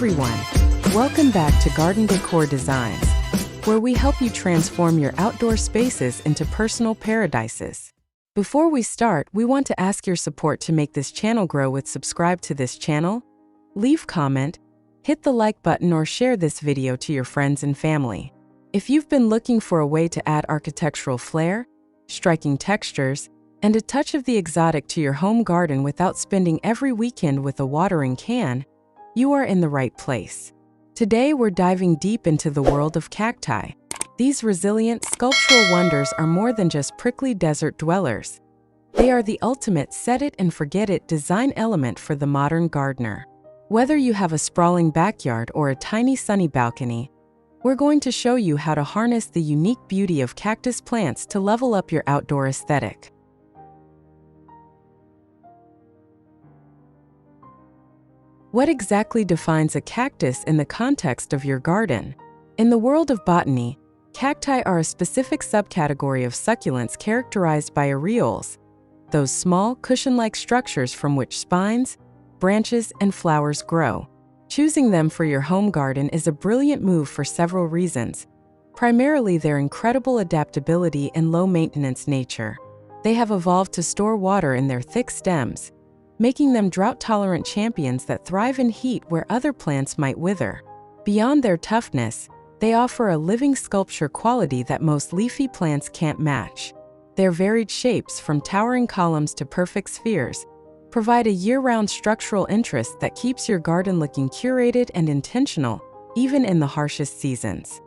everyone. Welcome back to Garden Decor Designs, where we help you transform your outdoor spaces into personal paradises. Before we start, we want to ask your support to make this channel grow with subscribe to this channel, leave comment, hit the like button or share this video to your friends and family. If you've been looking for a way to add architectural flair, striking textures, and a touch of the exotic to your home garden without spending every weekend with a watering can, you are in the right place. Today we're diving deep into the world of cacti. These resilient, sculptural wonders are more than just prickly desert dwellers. They are the ultimate set-it-and-forget-it design element for the modern gardener. Whether you have a sprawling backyard or a tiny sunny balcony, we're going to show you how to harness the unique beauty of cactus plants to level up your outdoor aesthetic. What exactly defines a cactus in the context of your garden? In the world of botany, cacti are a specific subcategory of succulents characterized by areoles, those small, cushion-like structures from which spines, branches, and flowers grow. Choosing them for your home garden is a brilliant move for several reasons, primarily their incredible adaptability and low-maintenance nature. They have evolved to store water in their thick stems, making them drought-tolerant champions that thrive in heat where other plants might wither. Beyond their toughness, they offer a living sculpture quality that most leafy plants can't match. Their varied shapes, from towering columns to perfect spheres, provide a year-round structural interest that keeps your garden looking curated and intentional, even in the harshest seasons.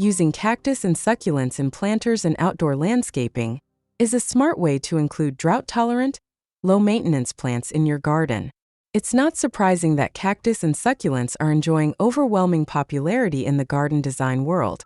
Using cactus and succulents in planters and outdoor landscaping is a smart way to include drought-tolerant, low-maintenance plants in your garden. It's not surprising that cactus and succulents are enjoying overwhelming popularity in the garden design world.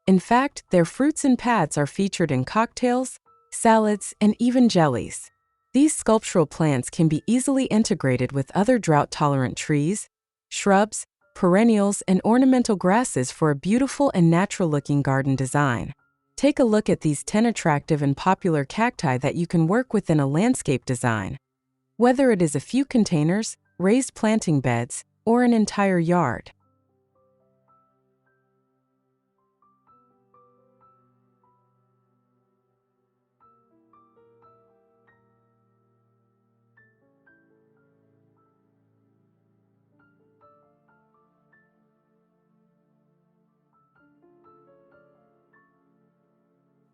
In fact, their fruits and pads are featured in cocktails, salads, and even jellies. These sculptural plants can be easily integrated with other drought-tolerant trees, shrubs, perennials, and ornamental grasses for a beautiful and natural-looking garden design. Take a look at these 10 attractive and popular cacti that you can work with in a landscape design. Whether it is a few containers, raised planting beds, or an entire yard.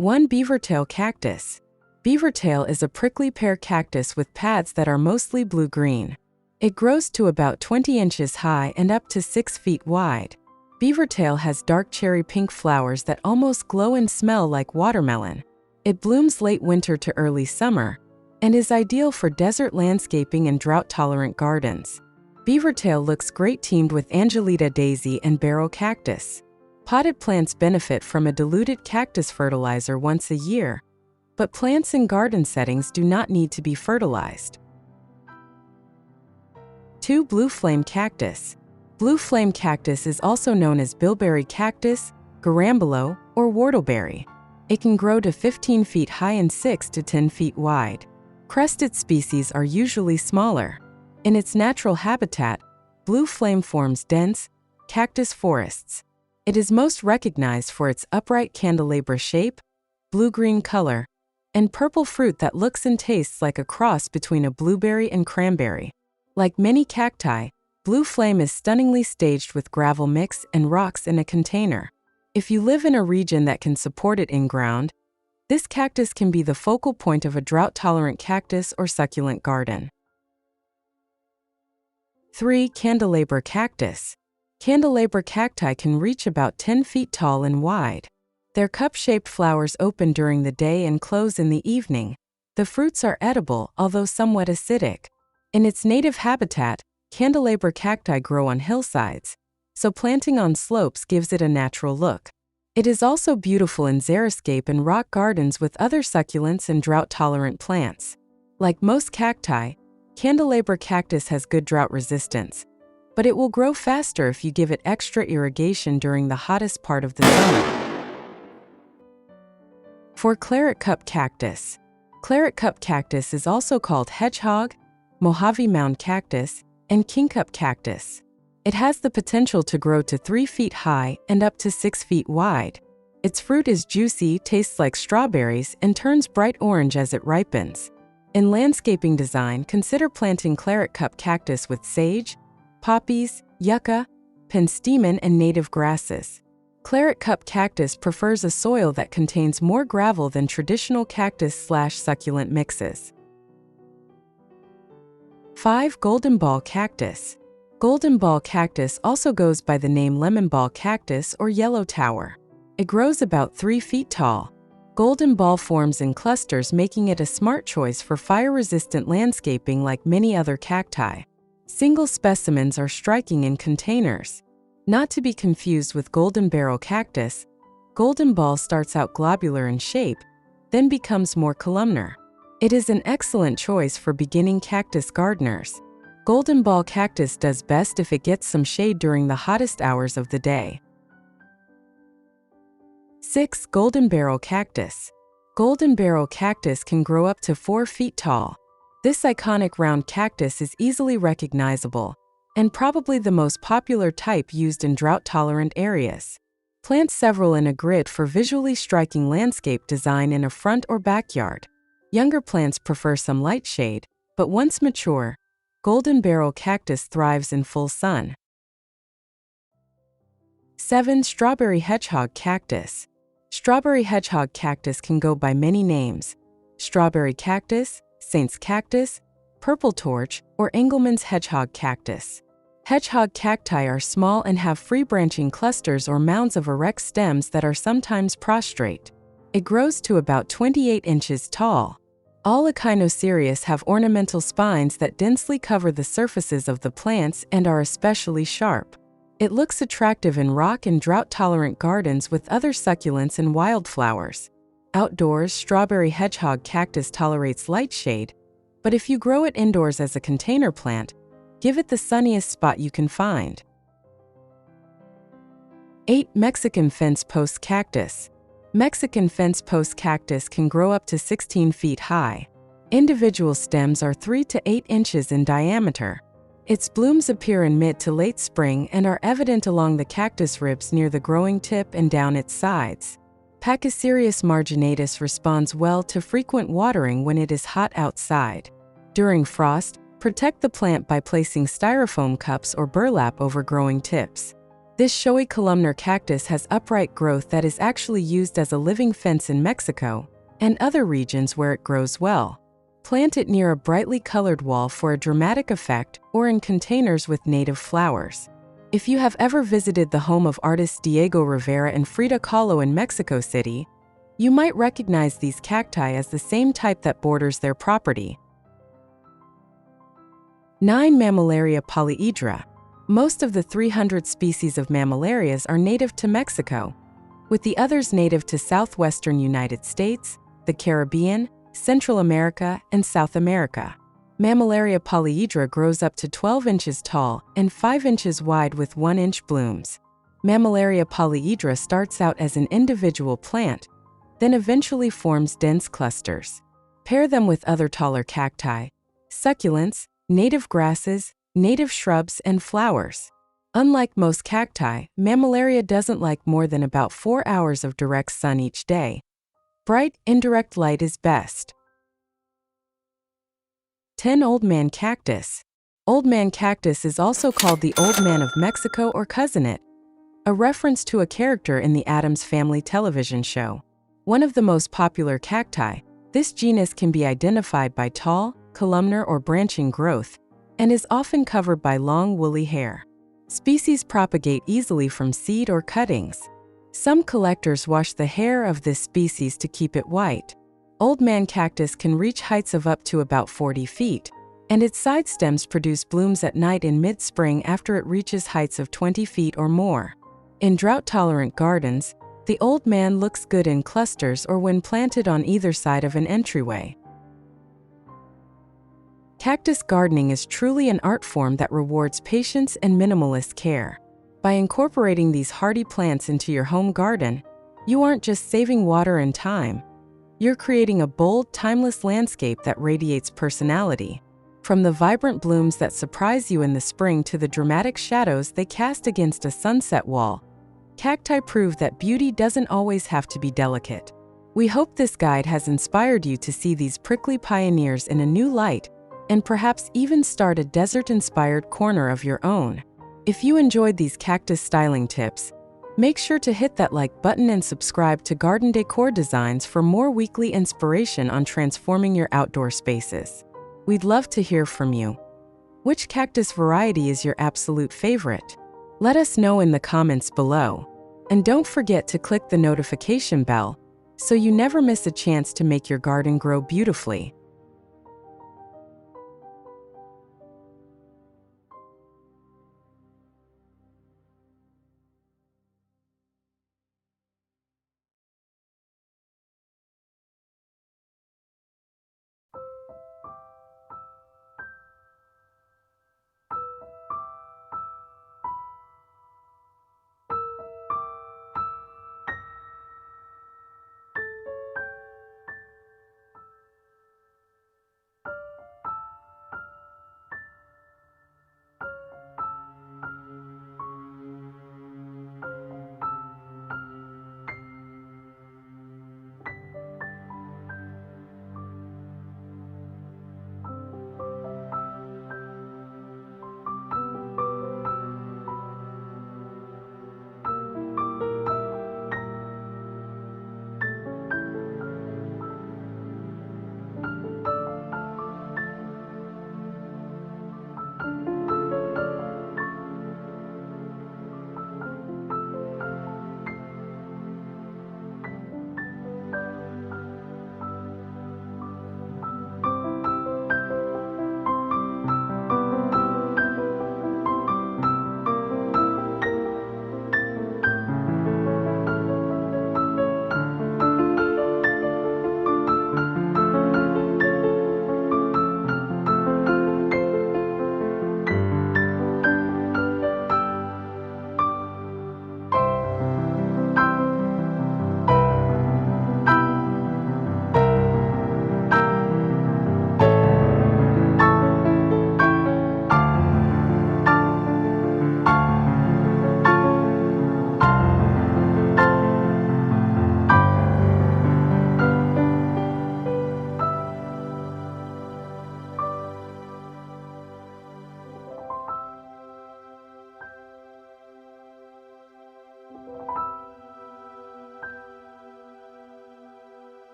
One beavertail cactus. Beavertail is a prickly pear cactus with pads that are mostly blue-green. It grows to about 20 inches high and up to 6 feet wide. Beavertail has dark cherry pink flowers that almost glow and smell like watermelon. It blooms late winter to early summer and is ideal for desert landscaping and drought-tolerant gardens. Beavertail looks great teamed with Angelita daisy and barrel cactus. Potted plants benefit from a diluted cactus fertilizer once a year, but plants in garden settings do not need to be fertilized. 2. Blue flame cactus. Blue flame cactus is also known as bilberry cactus, garambolo, or whortleberry. It can grow to 15 feet high and 6 to 10 feet wide. Crested species are usually smaller. In its natural habitat, blue flame forms dense, cactus forests. It is most recognized for its upright candelabra shape, blue-green color, and purple fruit that looks and tastes like a cross between a blueberry and cranberry. Like many cacti, blue flame is stunningly staged with gravel mix and rocks in a container. If you live in a region that can support it in-ground, this cactus can be the focal point of a drought-tolerant cactus or succulent garden. 3. Candelabra cactus. Candelabra cacti can reach about 10 feet tall and wide. Their cup-shaped flowers open during the day and close in the evening. The fruits are edible, although somewhat acidic. In its native habitat, candelabra cacti grow on hillsides, so planting on slopes gives it a natural look. It is also beautiful in xeriscape and rock gardens with other succulents and drought-tolerant plants. Like most cacti, candelabra cactus has good drought resistance, but it will grow faster if you give it extra irrigation during the hottest part of the summer. For claret cup cactus. Claret cup cactus is also called hedgehog, Mojave mound cactus, and kingcup cactus. It has the potential to grow to 3 feet high and up to 6 feet wide. Its fruit is juicy, tastes like strawberries, and turns bright orange as it ripens. In landscaping design, consider planting claret cup cactus with sage, poppies, yucca, penstemon, and native grasses. Claret cup cactus prefers a soil that contains more gravel than traditional cactus/succulent mixes. 5. Golden ball cactus. Golden ball cactus also goes by the name lemon ball cactus or yellow tower. It grows about 3 feet tall. Golden ball forms in clusters, making it a smart choice for fire-resistant landscaping like many other cacti. Single specimens are striking in containers. Not to be confused with golden barrel cactus, golden ball starts out globular in shape, then becomes more columnar. It is an excellent choice for beginning cactus gardeners. Golden ball cactus does best if it gets some shade during the hottest hours of the day. 6. Golden barrel cactus. Golden barrel cactus can grow up to 4 feet tall. This iconic round cactus is easily recognizable and probably the most popular type used in drought-tolerant areas. Plant several in a grid for visually striking landscape design in a front or backyard. Younger plants prefer some light shade, but once mature, golden barrel cactus thrives in full sun. 7. Strawberry hedgehog cactus. Strawberry hedgehog cactus can go by many names: strawberry cactus, Saint's cactus, purple torch, or Engelmann's hedgehog cactus. Hedgehog cacti are small and have free-branching clusters or mounds of erect stems that are sometimes prostrate. It grows to about 28 inches tall. All echinocereus have ornamental spines that densely cover the surfaces of the plants and are especially sharp. It looks attractive in rock and drought-tolerant gardens with other succulents and wildflowers. Outdoors, strawberry hedgehog cactus tolerates light shade, but if you grow it indoors as a container plant, give it the sunniest spot you can find. 8. Mexican fence post cactus. Mexican fence post cactus can grow up to 16 feet high. Individual stems are 3 to 8 inches in diameter. Its blooms appear in mid to late spring and are evident along the cactus ribs near the growing tip and down its sides. Pachycereus marginatus responds well to frequent watering when it is hot outside. During frost, protect the plant by placing styrofoam cups or burlap over growing tips. This showy columnar cactus has upright growth that is actually used as a living fence in Mexico and other regions where it grows well. Plant it near a brightly colored wall for a dramatic effect or in containers with native flowers. If you have ever visited the home of artists Diego Rivera and Frida Kahlo in Mexico City, you might recognize these cacti as the same type that borders their property. 9. Mammillaria polyedra. Most of the 300 species of mammillarias are native to Mexico, with the others native to southwestern United States, the Caribbean, Central America, and South America. Mammillaria polyedra grows up to 12 inches tall and 5 inches wide with 1-inch blooms. Mammillaria polyedra starts out as an individual plant, then eventually forms dense clusters. Pair them with other taller cacti, succulents, native grasses, native shrubs, and flowers. Unlike most cacti, Mammillaria doesn't like more than about 4 hours of direct sun each day. Bright, indirect light is best. 10. Old man cactus. Old man cactus is also called the Old Man of Mexico or Cousin It, a reference to a character in the Addams Family television show. One of the most popular cacti, this genus can be identified by tall, columnar or branching growth, and is often covered by long woolly hair. Species propagate easily from seed or cuttings. Some collectors wash the hair of this species to keep it white. Old man cactus can reach heights of up to about 40 feet, and its side stems produce blooms at night in mid-spring after it reaches heights of 20 feet or more. In drought-tolerant gardens, the old man looks good in clusters or when planted on either side of an entryway. Cactus gardening is truly an art form that rewards patience and minimalist care. By incorporating these hardy plants into your home garden, you aren't just saving water and time, You're creating a bold, timeless landscape that radiates personality. From the vibrant blooms that surprise you in the spring to the dramatic shadows they cast against a sunset wall, cacti prove that beauty doesn't always have to be delicate. We hope this guide has inspired you to see these prickly pioneers in a new light and perhaps even start a desert-inspired corner of your own. If you enjoyed these cactus styling tips, make sure to hit that like button and subscribe to Garden Decor Designs for more weekly inspiration on transforming your outdoor spaces. We'd love to hear from you. Which cactus variety is your absolute favorite? Let us know in the comments below. And don't forget to click the notification bell so you never miss a chance to make your garden grow beautifully.